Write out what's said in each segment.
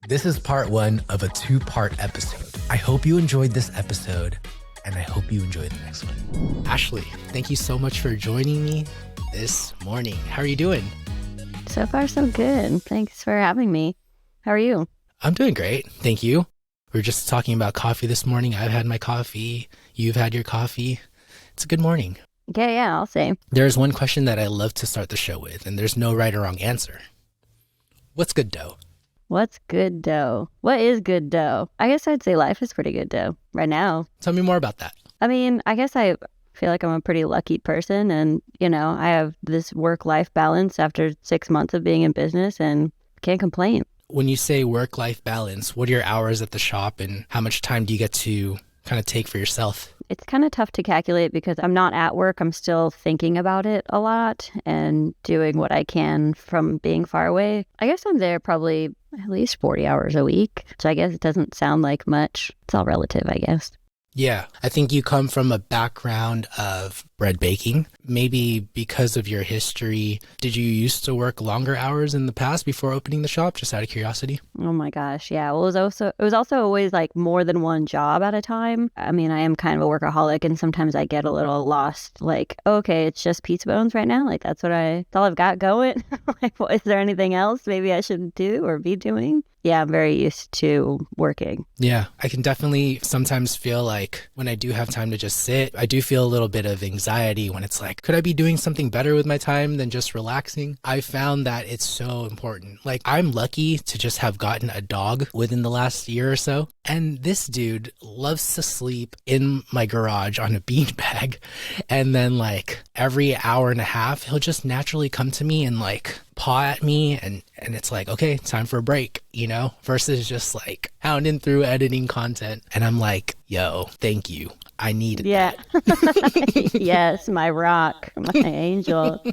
This is part one of a two-part episode. I hope you enjoyed this episode, and I hope you enjoy the next one. Ashley, thank you so much for joining me this morning. How are you doing? So far, so good. Thanks for having me. How are you? I'm doing great. Thank you. We were just talking about coffee this morning. I've had my coffee. You've had your coffee. It's a good morning. Yeah, I'll say. There's one question that I love to start the show with, and there's no right or wrong answer. What's good dough? What's good dough? What is good dough? I guess I'd say life is pretty good dough right now. Tell me more about that. I mean, I guess I feel like I'm a pretty lucky person, and, I have this work-life balance after 6 months of being in business and can't complain. When you say work-life balance, what are your hours at the shop and how much time do you get to kind of take for yourself? It's kind of tough to calculate because I'm not at work. I'm still thinking about it a lot and doing what I can from being far away. I guess I'm there probably at least 40 hours a week, which I guess it doesn't sound like much. It's all relative, I guess. Yeah, I think you come from a background of bread baking. Maybe because of your history, did you used to work longer hours in the past before opening the shop, just out of curiosity? Oh my gosh, yeah. Well, it was also always like more than one job at a time. I mean, I am kind of a workaholic, and sometimes I get a little lost. Like, okay, it's just pizza bones right now. Like that's all I've got going. Like, is there anything else maybe I should do or be doing? Yeah, I'm very used to working. Yeah, I can definitely sometimes feel like when I do have time to just sit, I do feel a little bit of anxiety when it's like, could I be doing something better with my time than just relaxing? I found that it's so important. Like, I'm lucky to just have gotten a dog within the last year or so. And this dude loves to sleep in my garage on a beanbag. And then like every hour and a half, he'll just naturally come to me and like paw at me. And it's like, okay, time for a break, versus just like hounding through editing content. And I'm like, yo, thank you. I needed that. Yes, my rock, my angel.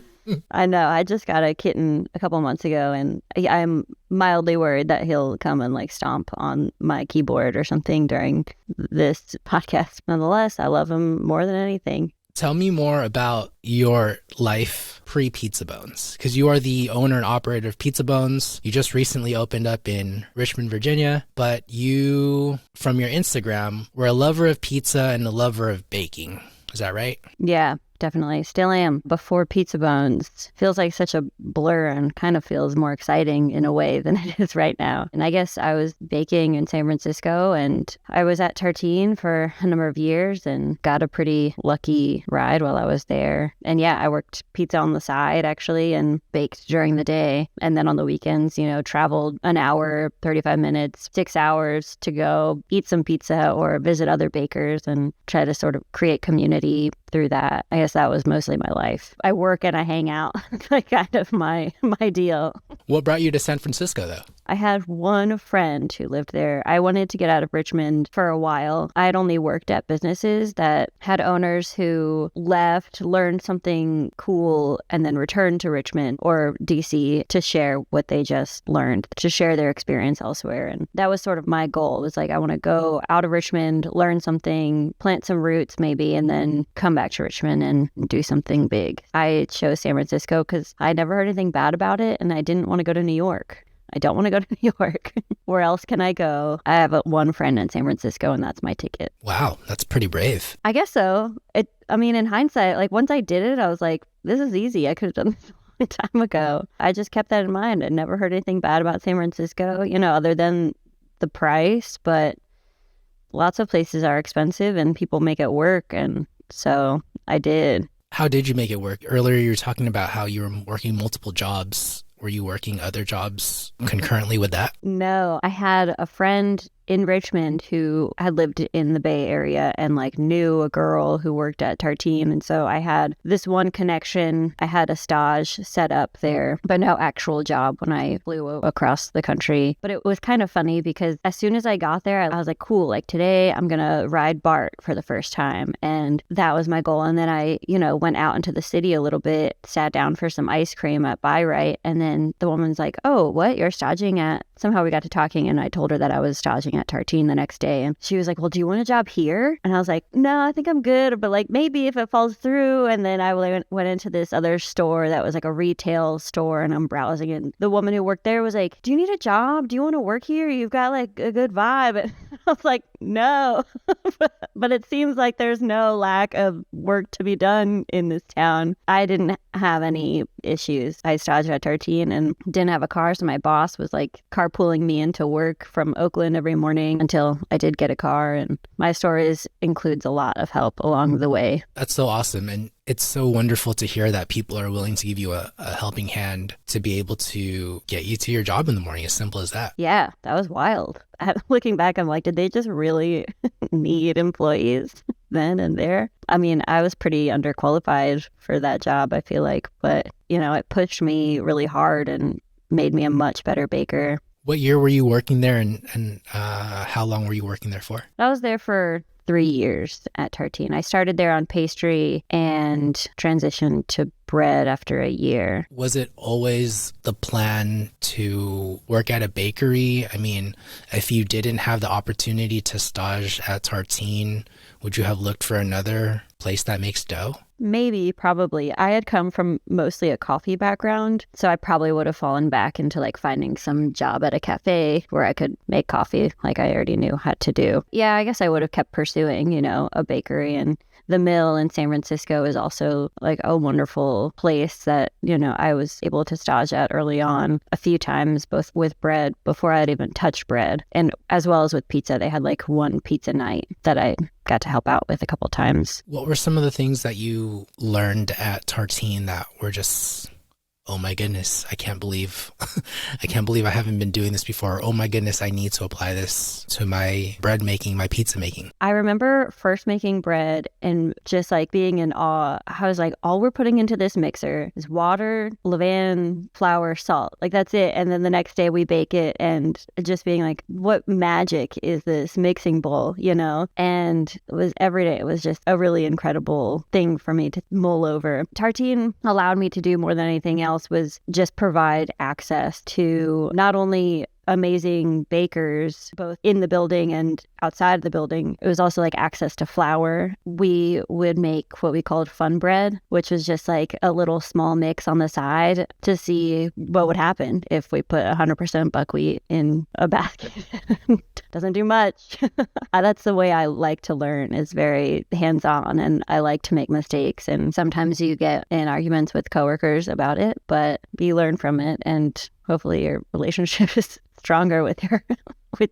I know. I just got a kitten a couple months ago, and I'm mildly worried that he'll come and like stomp on my keyboard or something during this podcast. Nonetheless, I love him more than anything. Tell me more about your life pre-Pizza Bones, because you are the owner and operator of Pizza Bones. You just recently opened up in Richmond, Virginia, but you, from your Instagram, were a lover of pizza and a lover of baking. Is that right? Yeah. Definitely. Still am. Before Pizza Bones feels like such a blur and kind of feels more exciting in a way than it is right now. And I guess I was baking in San Francisco, and I was at Tartine for a number of years and got a pretty lucky ride while I was there. And yeah, I worked pizza on the side actually and baked during the day. And then on the weekends, traveled an hour, 35 minutes, 6 hours to go eat some pizza or visit other bakers and try to sort of create community through that. I guess that was mostly my life. I work and I hang out, like kind of my deal. What brought you to San Francisco though? I had one friend who lived there. I wanted to get out of Richmond for a while. I had only worked at businesses that had owners who left, learned something cool, and then returned to Richmond or DC to share what they just learned, to share their experience elsewhere. And that was sort of my goal. It was like, I want to go out of Richmond, learn something, plant some roots maybe, and then come back to Richmond and do something big. I chose San Francisco because I never heard anything bad about it, and I didn't want to go to New York. I don't want to go to New York. Where else can I go? I have one friend in San Francisco, and that's my ticket. Wow, that's pretty brave. I guess so. In hindsight, like once I did it, I was like, this is easy. I could have done this a long time ago. I just kept that in mind. I never heard anything bad about San Francisco, other than the price. But lots of places are expensive, and people make it work. And so I did. How did you make it work? Earlier, you were talking about how you were working multiple jobs. Were you working other jobs concurrently with that? No, I had a friend in Richmond who had lived in the Bay Area and like knew a girl who worked at Tartine. And so I had this one connection. I had a stage set up there, but no actual job when I flew across the country. But it was kind of funny because as soon as I got there, I was like, cool, like today I'm going to ride BART for the first time. And that was my goal. And then I, went out into the city a little bit, sat down for some ice cream at Buy-Right. And then the woman's like, oh, what? You're staging at... Somehow we got to talking and I told her that I was staging baking at Tartine the next day. And she was like, well, do you want a job here? And I was like, no, I think I'm good. But like maybe if it falls through. And then I went into this other store that was like a retail store, and I'm browsing, and the woman who worked there was like, do you need a job? Do you want to work here? You've got like a good vibe. And I was like, no. But it seems like there's no lack of work to be done in this town. I didn't have any issues. I staged at Tartine and didn't have a car, so my boss was like carpooling me into work from Oakland every morning until I did get a car. And my stories includes a lot of help along the way. That's so awesome. And it's so wonderful to hear that people are willing to give you a helping hand to be able to get you to your job in the morning. As simple as that. Yeah, that was wild. Looking back, I'm like, did they just really need employees then and there? I mean, I was pretty underqualified for that job, I feel like, but it pushed me really hard and made me a much better baker. What year were you working there, and how long were you working there for? I was there for 3 years at Tartine. I started there on pastry and transitioned to bread after a year. Was it always the plan to work at a bakery? I mean, if you didn't have the opportunity to stage at Tartine, would you have looked for another place that makes dough? Maybe, probably. I had come from mostly a coffee background, so I probably would have fallen back into like finding some job at a cafe where I could make coffee like I already knew how to do. Yeah, I guess I would have kept pursuing, a bakery. And the mill in San Francisco is also like a wonderful place that, I was able to stage at early on a few times, both with bread before I'd even touched bread, and as well as with pizza. They had like one pizza night that I got to help out with a couple times. What were some of the things that you learned at Tartine that were just, oh my goodness, I can't believe I haven't been doing this before. Oh my goodness, I need to apply this to my bread making, my pizza making. I remember first making bread and just like being in awe. I was like, all we're putting into this mixer is water, levain, flour, salt. Like that's it. And then the next day we bake it, and just being like, what magic is this mixing bowl, And it was every day. It was just a really incredible thing for me to mull over. Tartine allowed me to do more than anything else was just provide access to not only amazing bakers, both in the building and outside the building. It was also like access to flour. We would make what we called fun bread, which was just like a little small mix on the side to see what would happen if we put 100% buckwheat in a basket. Doesn't do much. That's the way I like to learn, is very hands-on, and I like to make mistakes. And sometimes you get in arguments with coworkers about it, but you learn from it, and hopefully your relationship is stronger with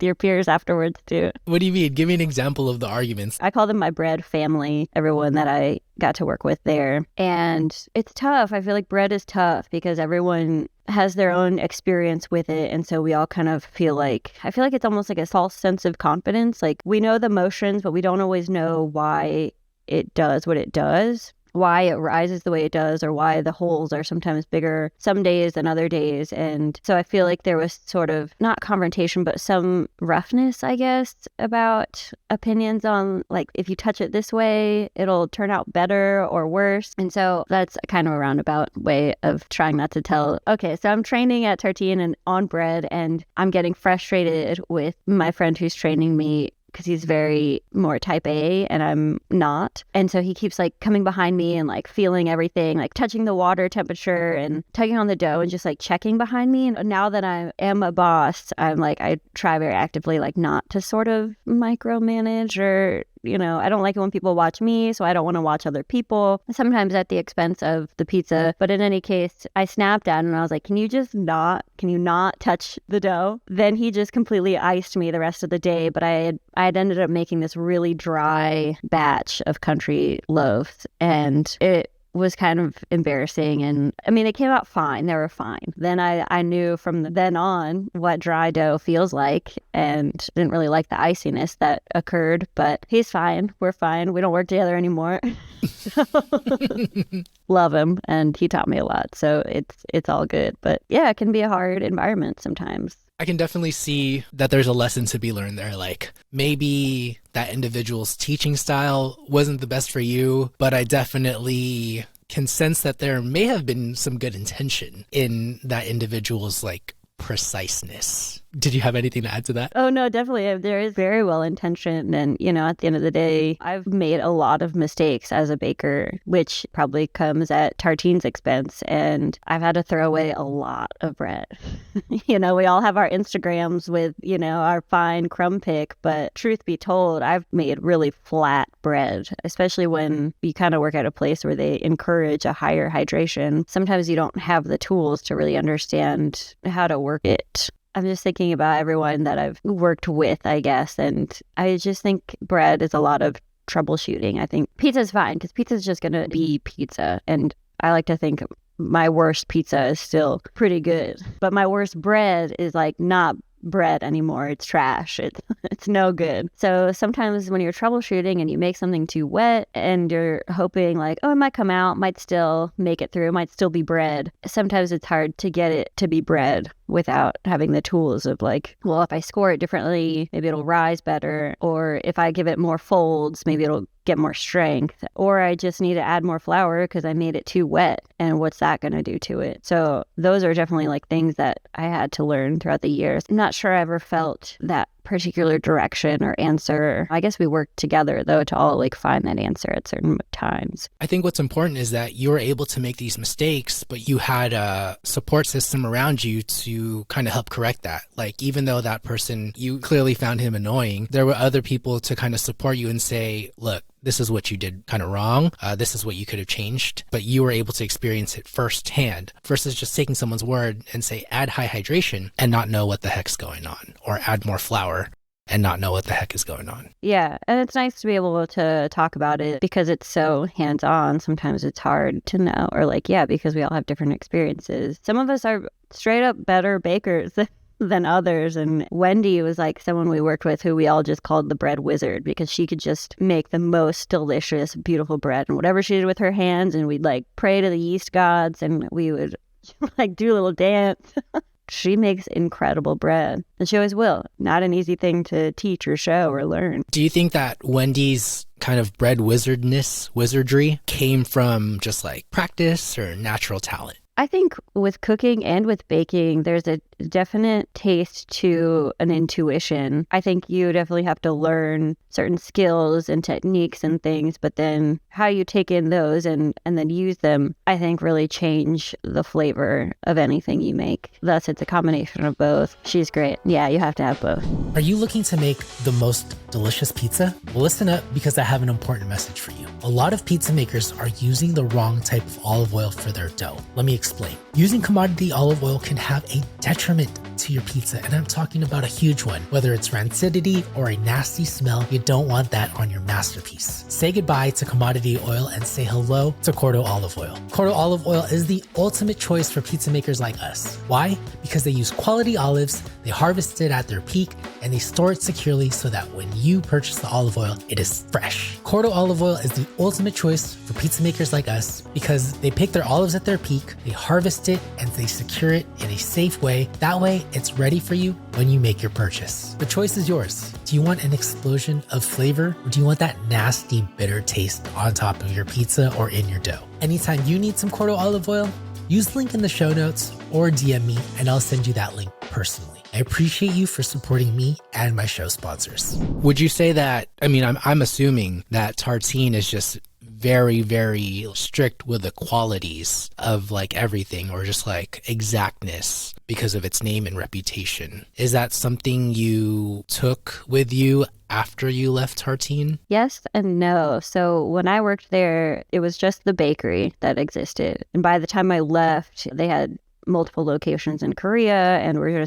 your peers afterwards too. What do you mean? Give me an example of the arguments. I call them my bread family, everyone that I got to work with there. And it's tough. I feel like bread is tough because everyone has their own experience with it. And so we all kind of I feel like it's almost like a false sense of confidence. Like we know the motions, but we don't always know why it does what it does, why it rises the way it does, or why the holes are sometimes bigger some days than other days. And so I feel like there was sort of not confrontation, but some roughness, I guess, about opinions on like, if you touch it this way, it'll turn out better or worse. And so that's kind of a roundabout way of trying not to tell, okay, so I'm training at Tartine and on bread, and I'm getting frustrated with my friend who's training me because he's very more type A and I'm not. And so he keeps like coming behind me and like feeling everything, like touching the water temperature and tugging on the dough and just like checking behind me. And now that I am a boss, I'm like, I try very actively like not to sort of micromanage, or I don't like it when people watch me, so I don't want to watch other people, sometimes at the expense of the pizza. But in any case, I snapped at him and I was like, can you not touch the dough? Then he just completely iced me the rest of the day. But I had ended up making this really dry batch of country loaves, and it was kind of embarrassing. And I mean, it came out fine. They were fine. Then I knew from then on what dry dough feels like, and didn't really like the iciness that occurred, but he's fine. We're fine. We don't work together anymore. Love him, and he taught me a lot. So it's all good. But yeah, it can be a hard environment sometimes. I can definitely see that there's a lesson to be learned there. Like maybe that individual's teaching style wasn't the best for you, but I definitely can sense that there may have been some good intention in that individual's like preciseness. Did you have anything to add to that? Oh, no, definitely. There is very well intentioned. And, at the end of the day, I've made a lot of mistakes as a baker, which probably comes at Tartine's expense. And I've had to throw away a lot of bread. We all have our Instagrams with, our fine crumb pick. But truth be told, I've made really flat bread, especially when you kind of work at a place where they encourage a higher hydration. Sometimes you don't have the tools to really understand how to work it. I'm just thinking about everyone that I've worked with, I guess. And I just think bread is a lot of troubleshooting. I think pizza's fine because pizza's just going to be pizza. And I like to think my worst pizza is still pretty good. But my worst bread is like not bread anymore. It's trash. It's no good. So sometimes when you're troubleshooting and you make something too wet and you're hoping like, oh, it might come out, might still make it through, it might still be bread. Sometimes it's hard to get it to be bread without having the tools of like, well, if I score it differently, maybe it'll rise better. Or if I give it more folds, maybe it'll get more strength. Or I just need to add more flour because I made it too wet. And what's that going to do to it? So those are definitely like things that I had to learn throughout the years. I'm not sure I ever felt that particular direction or answer. I guess we worked together though to all like find that answer at certain times. I think what's important is that you were able to make these mistakes, but you had a support system around you to kind of help correct that. Like even though that person, you clearly found him annoying, there were other people to kind of support you and say, look, this is what you did kind of wrong. This is what you could have changed, but you were able to experience it firsthand versus just taking someone's word and say, add high hydration and not know what the heck's going on, or add more flour and not know what the heck is going on. Yeah. And it's nice to be able to talk about it because it's so hands-on. Sometimes it's hard to know, or like, yeah, because we all have different experiences. Some of us are straight up better bakers than others. And Wendy was like someone we worked with who we all just called the bread wizard because she could just make the most delicious, beautiful bread and whatever she did with her hands. And we'd like pray to the yeast gods and we would like do a little dance. She makes incredible bread, and she always will. Not an easy thing to teach or show or learn. Do you think that Wendy's kind of bread wizardry came from just like practice or natural talent? I think with cooking and with baking, there's a definite taste to an intuition. I think you definitely have to learn certain skills and techniques and things, but then how you take in those and then use them, I think really change the flavor of anything you make. Thus, it's a combination of both. She's great. Yeah, you have to have both. Are you looking to make the most delicious pizza? Well, listen up because I have an important message for you. A lot of pizza makers are using the wrong type of olive oil for their dough. Let me explain. Using commodity olive oil can have a detriment to your pizza, and I'm talking about a huge one. Whether it's rancidity or a nasty smell, you don't want that on your masterpiece. Say goodbye to commodity oil and say hello to Cordo olive oil. Cordo olive oil is the ultimate choice for pizza makers like us. Why? Because they use quality olives, they harvest it at their peak, and they store it securely so that when you purchase the olive oil, it is fresh. Cordo olive oil is the ultimate choice for pizza makers like us because they pick their olives at their peak, they harvest it, and they secure it in a safe way. That way, it's ready for you when you make your purchase. The choice is yours. Do you want an explosion of flavor, or do you want that nasty, bitter taste on top of your pizza or in your dough? Anytime you need some Cordo olive oil, use the link in the show notes or DM me and I'll send you that link personally. I appreciate you for supporting me and my show sponsors. Would you say that, I'm assuming that Tartine is just very, very strict with the qualities of like everything, or just like exactness because of its name and reputation. Is that something you took with you after you left Tartine? Yes and no. So when I worked there, it was just the bakery that existed. And by the time I left, they had multiple locations in Korea and we're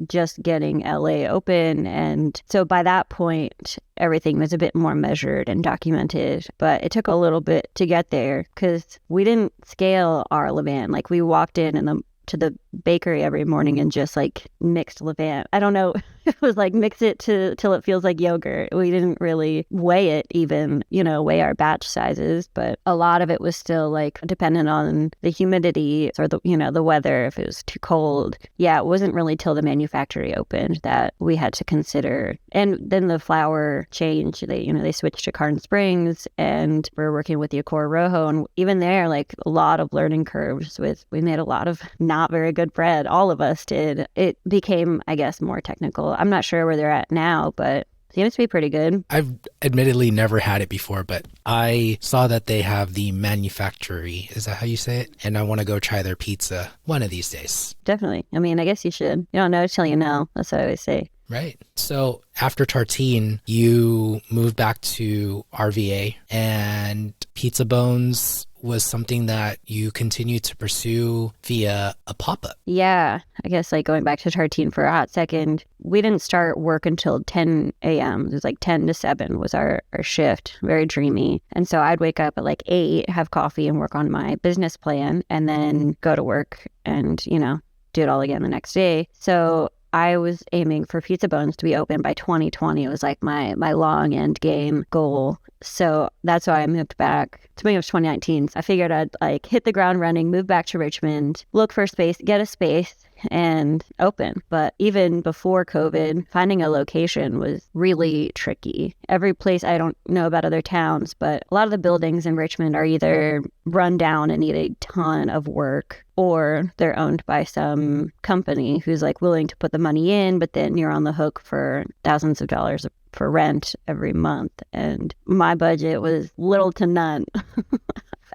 just getting LA open. And so by that point, everything was a bit more measured and documented, but it took a little bit to get there because we didn't scale our Levant. Like we walked in to the bakery every morning and just like mixed Levant. I don't know. It was like mix it till it feels like yogurt. We didn't really weigh it even, weigh our batch sizes, but a lot of it was still like dependent on the humidity or the weather, if it was too cold. Yeah, it wasn't really till the manufactory opened that we had to consider. And then the flour changed. They switched to Carton Springs and we're working with the Acor Rojo. And even there, like a lot of learning curves we made a lot of not very good good bread. All of us did. It became, I guess, more technical. I'm not sure where they're at now, but seems to be pretty good. I've admittedly never had it before, but I saw that they have the manufactory. Is that how you say it? And I want to go try their pizza one of these days. Definitely. I mean, I guess you should. You don't know till you know. That's what I always say. Right. So after Tartine, you moved back to RVA, and Pizza Bones was something that you continued to pursue via a pop-up. Yeah. I guess like going back to Tartine for a hot second, we didn't start work until 10 a.m. It was like 10 to 7 was our shift. Very dreamy. And so I'd wake up at like 8, have coffee and work on my business plan, and then go to work and, you know, do it all again the next day. So I was aiming for Pizza Bones to be open by 2020. It was like my long end game goal. So that's why I moved back. To me, it was 2019. So I figured I'd like hit the ground running, move back to Richmond, look for space, get a space, and open. But even before COVID, finding a location was really tricky. Every place, I don't know about other towns, but a lot of the buildings in Richmond are either run down and need a ton of work, or they're owned by some company who's like willing to put the money in, but then you're on the hook for thousands of dollars for rent every month. And my budget was little to none.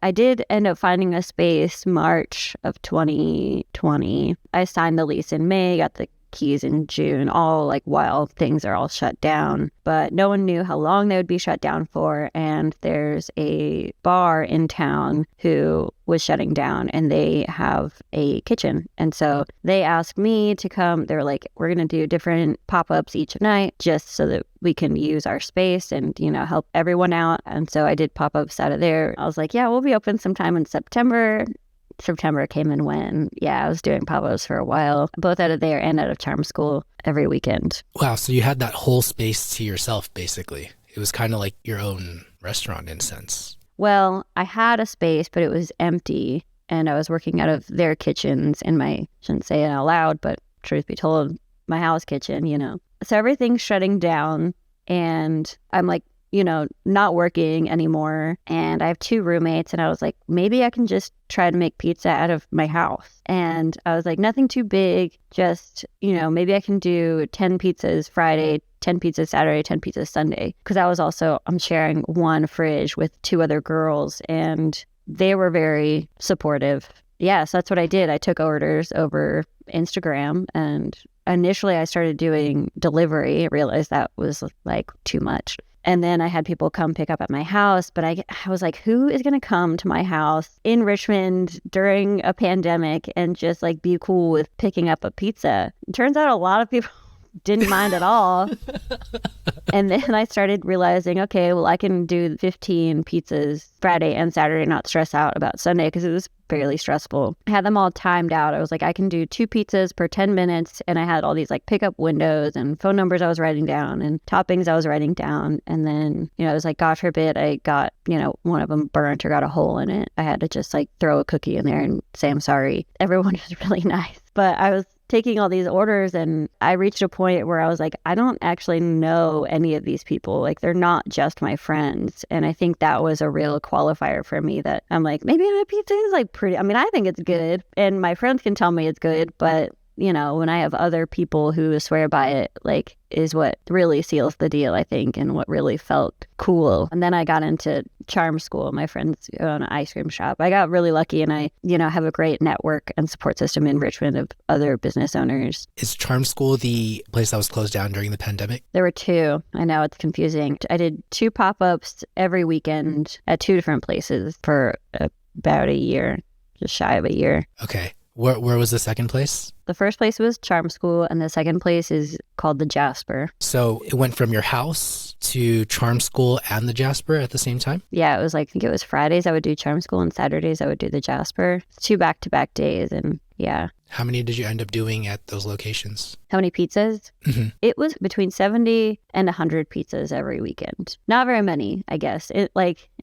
I did end up finding a space March of 2020. I signed the lease in May, got the keys in June, all like while things are all shut down. But no one knew how long they would be shut down for. And there's a bar in town who was shutting down, and they have a kitchen. And so they asked me to come. They were like, we're going to do different pop-ups each night just so that we can use our space and, you know, help everyone out. And so I did pop-ups out of there. I was like, yeah, we'll be open sometime in September. September came and went. Yeah, I was doing pop-ups for a while, both out of there and out of charm school every weekend. Wow, so you had that whole space to yourself, basically. It was kind of like your own restaurant in a sense. Well, I had a space, but it was empty, and I was working out of their kitchens in my, shouldn't say it out loud, but truth be told, my house kitchen, you know. So everything's shutting down, and I'm like, you know, not working anymore. And I have 2 roommates, and I was like, maybe I can just try to make pizza out of my house. And I was like, nothing too big, just, you know, maybe I can do 10 pizzas Friday, 10 pizzas Saturday, 10 pizzas Sunday. Because I'm sharing one fridge with 2 other girls, and they were very supportive. Yeah, so that's what I did. I took orders over Instagram, and initially I started doing delivery. I realized that was like too much. And then I had people come pick up at my house, but I was like, who is going to come to my house in Richmond during a pandemic and just like be cool with picking up a pizza? It turns out a lot of people didn't mind at all. And then I started realizing, okay, well, I can do 15 pizzas Friday and Saturday, not stress out about Sunday, because it was fairly stressful. I had them all timed out. I was like, I can do 2 pizzas per 10 minutes. And I had all these like pickup windows and phone numbers I was writing down and toppings I was writing down. And then, you know, I was like, God forbid I got, you know, one of them burnt or got a hole in it. I had to just like throw a cookie in there and say, I'm sorry. Everyone was really nice. But I was taking all these orders, and I reached a point where I was like, I don't actually know any of these people. Like, they're not just my friends. And I think that was a real qualifier for me, that I'm like, maybe my pizza is like pretty, I mean, I think it's good, and my friends can tell me it's good, but you know, when I have other people who swear by it, like, is what really seals the deal, I think, and what really felt cool. And then I got into charm school. My friends own an ice cream shop. I got really lucky, and I, you know, have a great network and support system in Richmond of other business owners. Is charm school the place that was closed down during the pandemic? There were 2. I know it's confusing. I did 2 pop-ups every weekend at 2 different places for about a year, just shy of a year. Okay. Where was the second place? The first place was charm school, and the second place is called the Jasper. So it went from your house to charm school and the Jasper at the same time? Yeah, it was like, I think it was Fridays I would do charm school, and Saturdays I would do the Jasper. 2 back-to-back days, and yeah. How many did you end up doing at those locations? How many pizzas? Mm-hmm. It was between 70 and 100 pizzas every weekend. Not very many, I guess. It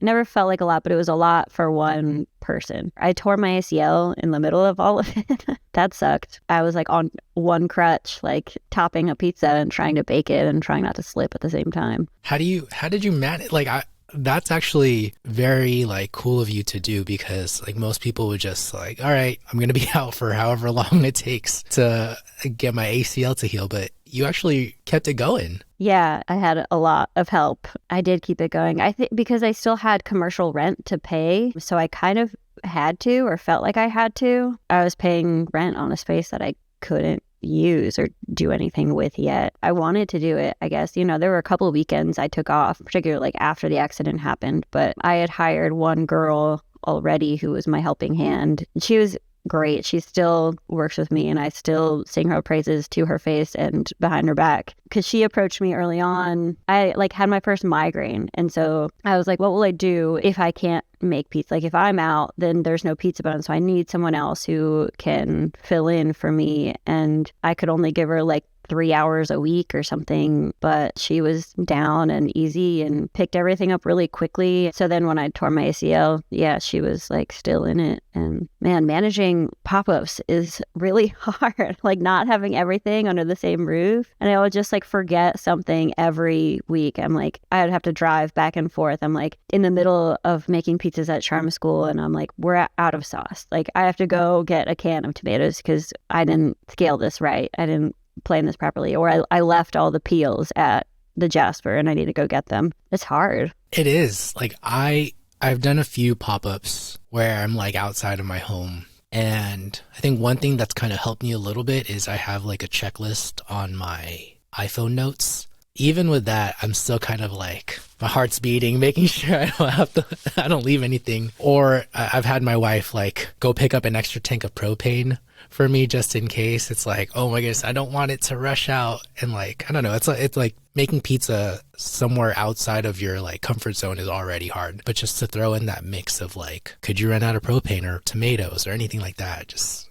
never felt like a lot, but it was a lot for one person. I tore my ACL in the middle of all of it. That sucked. I was like on one crutch, like topping a pizza and trying to bake it and trying not to slip at the same time. How did you manage? Like, That's actually very like cool of you to do, because like most people would just like, all right, I'm going to be out for however long it takes to get my ACL to heal. But you actually kept it going. Yeah, I had a lot of help. I did keep it going. I think because I still had commercial rent to pay. So I kind of had to, or felt like I had to. I was paying rent on a space that I couldn't use or do anything with yet. I wanted to do it, I guess. You know, there were a couple of weekends I took off, particularly like after the accident happened, but I had hired one girl already who was my helping hand. She was great. She still works with me and I still sing her praises to her face and behind her back, because she approached me early on. I like had my first migraine, and so I was like, what will I do if I can't make pizza? Like if I'm out, then there's no pizza bun, so I need someone else who can fill in for me. And I could only give her like 3 hours a week or something, but she was down and easy and picked everything up really quickly. So then when I tore my ACL, yeah, she was like still in it. And man, managing pop-ups is really hard, like not having everything under the same roof. And I would just like forget something every week. I'm like, I would have to drive back and forth. I'm like in the middle of making pizzas at Charm School and I'm like, we're out of sauce. Like I have to go get a can of tomatoes because I didn't scale this right. I didn't plan this properly, or I left all the peels at the Jasper and I need to go get them. It's hard. It is. Like I've done a few pop-ups where I'm like outside of my home. And I think one thing that's kind of helped me a little bit is I have like a checklist on my iPhone notes. Even with that, I'm still kind of like, my heart's beating, making sure I don't leave anything. Or I've had my wife like go pick up an extra tank of propane for me just in case. It's like, oh my goodness, I don't want it to rush out. And like, I don't know, it's like making pizza somewhere outside of your like comfort zone is already hard. But just to throw in that mix of like, could you run out of propane or tomatoes or anything like that, just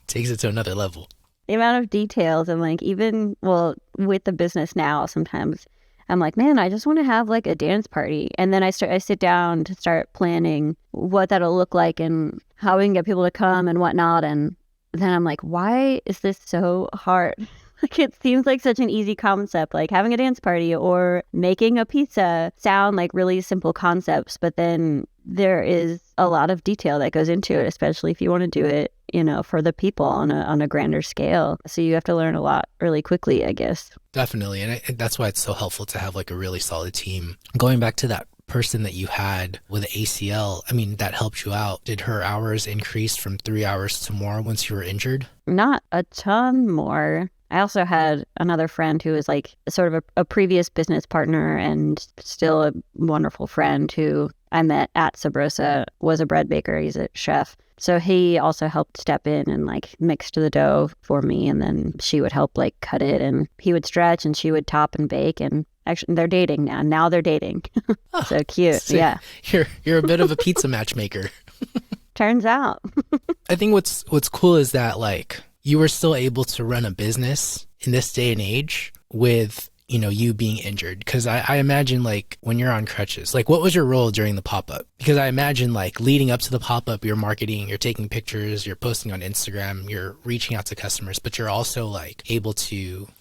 takes it to another level. The amount of details and like even, well, with the business now, sometimes I'm like, man, I just want to have like a dance party. And then I sit down to start planning what that'll look like and how we can get people to come and whatnot. And then I'm like, why is this so hard? Like it seems like such an easy concept, like having a dance party or making a pizza sound like really simple concepts. But then there is a lot of detail that goes into it, especially if you want to do it, you know, for the people on a grander scale. So you have to learn a lot really quickly, I guess. Definitely. And that's why it's so helpful to have like a really solid team. Going back to that person that you had with ACL, I mean, that helped you out. Did her hours increase from 3 hours to more once you were injured? Not a ton more. I also had another friend who was like sort of a previous business partner and still a wonderful friend who I met at Sabrosa, was a bread baker. He's a chef. So he also helped step in and like mixed the dough for me. And then she would help like cut it and he would stretch and she would top and bake. And actually they're dating now. Now they're dating. Oh, so cute. So yeah. You're a bit of a pizza matchmaker. Turns out. I think what's cool is that like you were still able to run a business in this day and age with, you know, you being injured. Because I imagine like when you're on crutches, like what was your role during the pop-up? Because I imagine like leading up to the pop-up, you're marketing, you're taking pictures, you're posting on Instagram, you're reaching out to customers, but you're also like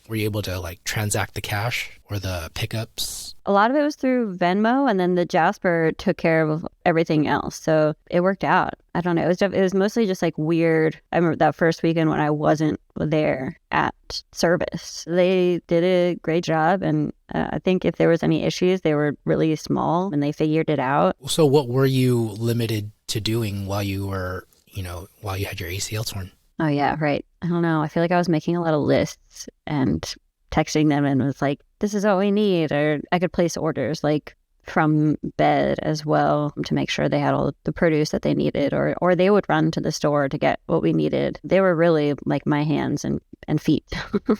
were you able to like transact the cash or the pickups? A lot of it was through Venmo, and then the Jasper took care of everything else. So it worked out. I don't know. It was mostly just like weird. I remember that first weekend when I wasn't there at service. They did a great job. And I think if there was any issues, they were really small and they figured it out. So what were you limited to doing while you had your ACL torn? Oh, yeah, right. I don't know. I feel like I was making a lot of lists and texting them and was like, this is what we need. Or I could place orders like from bed as well to make sure they had all the produce that they needed, or they would run to the store to get what we needed. They were really like my hands and feet.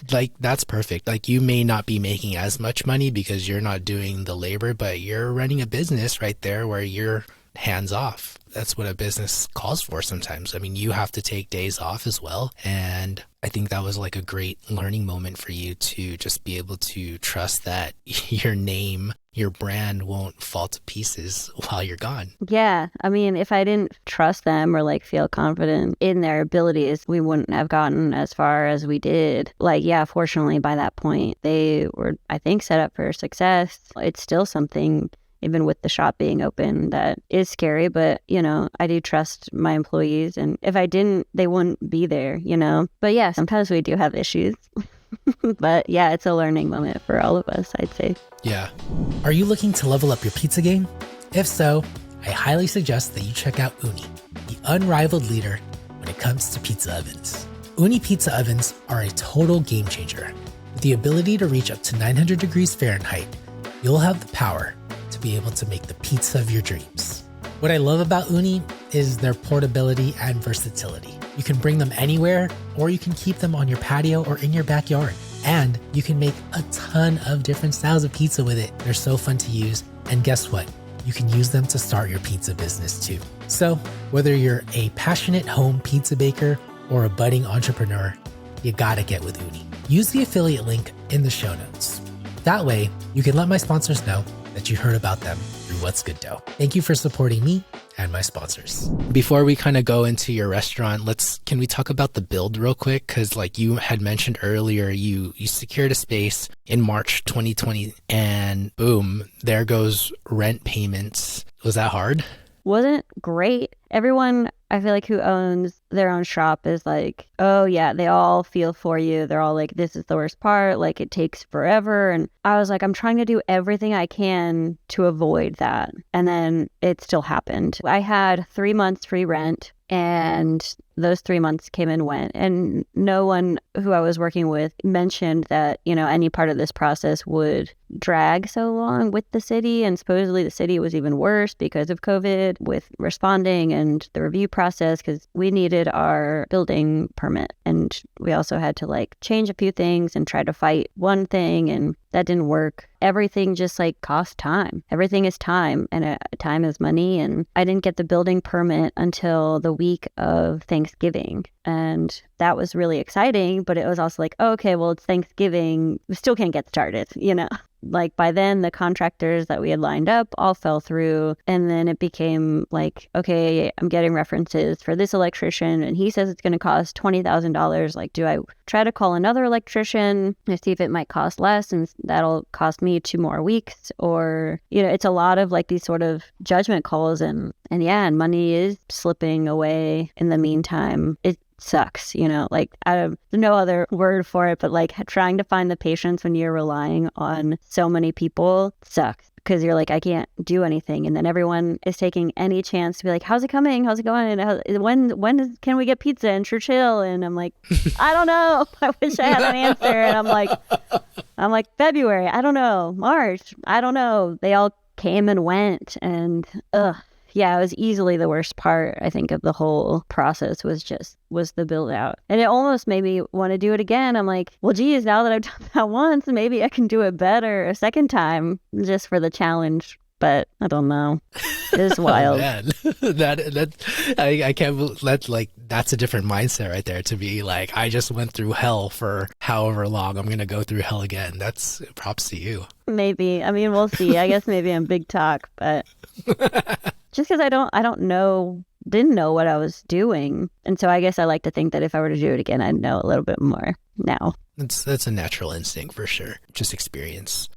Like that's perfect. Like you may not be making as much money because you're not doing the labor, but you're running a business right there where you're hands off. That's what a business calls for sometimes. I mean, you have to take days off as well. And I think that was like a great learning moment for you to just be able to trust that your name, your brand won't fall to pieces while you're gone. Yeah. I mean, if I didn't trust them or like feel confident in their abilities, we wouldn't have gotten as far as we did. Like, yeah, fortunately by that point, they were, I think, set up for success. It's still something even with the shop being open. That is scary, but I do trust my employees, and if I didn't, they wouldn't be there, But yeah, sometimes we do have issues. But yeah, it's a learning moment for all of us, I'd say. Yeah. Are you looking to level up your pizza game? If so, I highly suggest that you check out Uni, the unrivaled leader when it comes to pizza ovens. Uni pizza ovens are a total game changer. With the ability to reach up to 900 degrees Fahrenheit, you'll have the power to be able to make the pizza of your dreams. What I love about Uni is their portability and versatility. You can bring them anywhere, or you can keep them on your patio or in your backyard. And you can make a ton of different styles of pizza with it. They're so fun to use. And guess what? You can use them to start your pizza business too. So whether you're a passionate home pizza baker or a budding entrepreneur, you gotta get with Uni. Use the affiliate link in the show notes. That way, you can let my sponsors know that you heard about them through What's Good Dough. Thank you for supporting me and my sponsors. Before we kind of go into your restaurant, can we talk about the build real quick? Because like you had mentioned earlier, you secured a space in March 2020 and boom, there goes rent payments. Was that hard? Wasn't great. Everyone, I feel like, who owns their own shop is like, oh yeah, they all feel for you. They're all like, this is the worst part. Like, it takes forever. And I was like, I'm trying to do everything I can to avoid that. And then it still happened. I had 3 months free rent, and those 3 months came and went. And no one who I was working with mentioned that, any part of this process would drag so long with the city. And supposedly the city was even worse because of COVID with responding and the review process, because we needed our building permit. And we also had to change a few things and try to fight one thing, and that didn't work. Everything just cost time. Everything is time, and time is money. And I didn't get the building permit until the week of Thanksgiving. And that was really exciting, but it was also oh, okay, well, it's Thanksgiving. We still can't get started, By then, the contractors that we had lined up all fell through. And then it became okay, I'm getting references for this electrician, and he says it's going to cost $20,000. Do I try to call another electrician to see if it might cost less, and that'll cost me 2 more weeks? Or, it's a lot of these sort of judgment calls. And money is slipping away in the meantime. It sucks, I have no other word for it, but trying to find the patience when you're relying on so many people sucks, because you're I can't do anything. And then everyone is taking any chance to be how's it coming? How's it going? Can we get pizza in Churchill? And I'm I don't know. I wish I had an answer. And I'm February. I don't know. March. I don't know. They all came and went, and yeah, it was easily the worst part, I think, of the whole process was the build out. And it almost made me want to do it again. I'm well, geez, now that I've done that once, maybe I can do it better a second time just for the challenge. But I don't know. It's wild. Oh, man. I can't believe that's a different mindset right there, to be I just went through hell for however long. I'm going to go through hell again. That's props to you. Maybe. I mean, we'll see. I guess maybe I'm big talk, but just because didn't know what I was doing. And so I guess I like to think that if I were to do it again, I'd know a little bit more now. That's a natural instinct for sure. Just experience.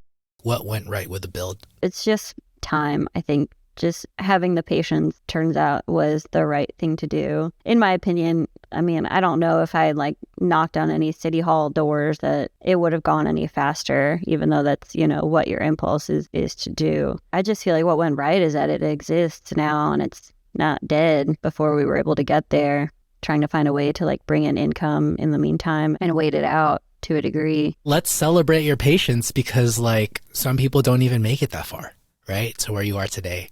What went right with the build? It's just time. I think just having the patience, turns out, was the right thing to do. In my opinion, I mean, I don't know if I had knocked on any city hall doors that it would have gone any faster, even though that's, what your impulse is to do. I just feel what went right is that it exists now, and it's not dead before we were able to get there, trying to find a way to bring in income in the meantime and wait it out to a degree. Let's celebrate your patience, because some people don't even make it that far, right? To where you are today.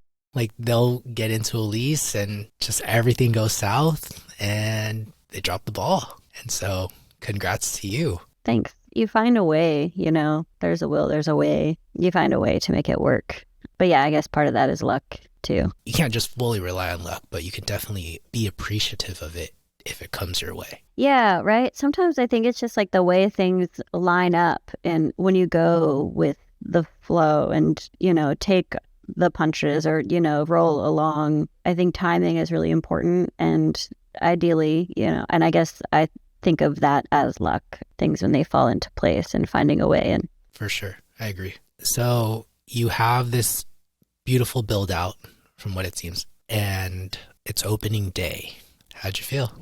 They'll get into a lease and just everything goes south and they drop the ball. And so congrats to you. Thanks. You find a way, there's a will, there's a way. You find a way to make it work. But yeah, I guess part of that is luck too. You can't just fully rely on luck, but you can definitely be appreciative of it if it comes your way. Yeah, right. Sometimes I think it's just the way things line up, and when you go with the flow and, take the punches or, roll along, I think timing is really important. And ideally, and I guess I think of that as luck, things when they fall into place and finding a way. And for sure. I agree. So you have this beautiful build out from what it seems. And it's opening day. How'd you feel?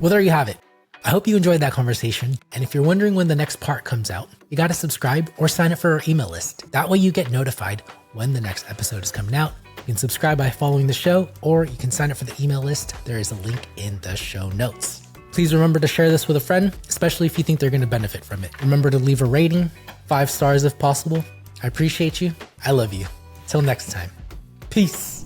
Well, there you have it. I hope you enjoyed that conversation. And if you're wondering when the next part comes out, you got to subscribe or sign up for our email list. That way you get notified when the next episode is coming out. You can subscribe by following the show, or you can sign up for the email list. There is a link in the show notes. Please remember to share this with a friend, especially if you think they're going to benefit from it. Remember to leave a rating, 5 stars if possible. I appreciate you. I love you. Till next time. Peace.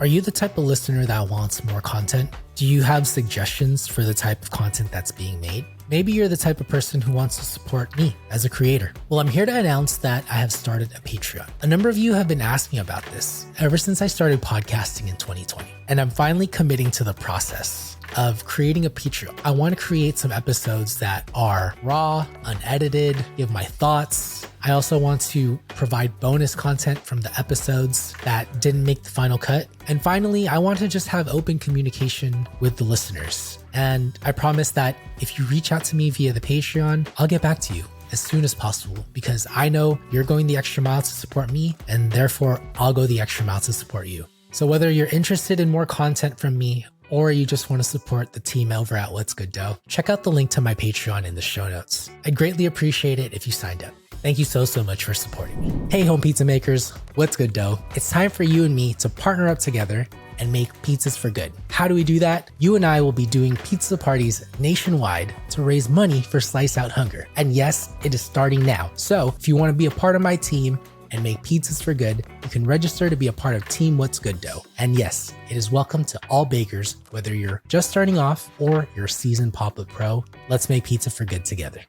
Are you the type of listener that wants more content? Do you have suggestions for the type of content that's being made? Maybe you're the type of person who wants to support me as a creator. Well, I'm here to announce that I have started a Patreon. A number of you have been asking about this ever since I started podcasting in 2020. And I'm finally committing to the process of creating a Patreon. I want to create some episodes that are raw, unedited, give my thoughts. I also want to provide bonus content from the episodes that didn't make the final cut. And finally, I want to just have open communication with the listeners. And I promise that if you reach out to me via the Patreon, I'll get back to you as soon as possible, because I know you're going the extra mile to support me, and therefore I'll go the extra mile to support you. So whether you're interested in more content from me, or you just want to support the team over at What's Good Dough, check out the link to my Patreon in the show notes. I'd greatly appreciate it if you signed up. Thank you so much for supporting me. Hey, home pizza makers, what's good dough? It's time for you and me to partner up together and make pizzas for good. How do we do that? You and I will be doing pizza parties nationwide to raise money for Slice Out Hunger. And yes, it is starting now. So if you want to be a part of my team and make pizzas for good, you can register to be a part of Team What's Good Dough. And yes, it is welcome to all bakers, whether you're just starting off or you're a seasoned pop-up pro. Let's make pizza for good together.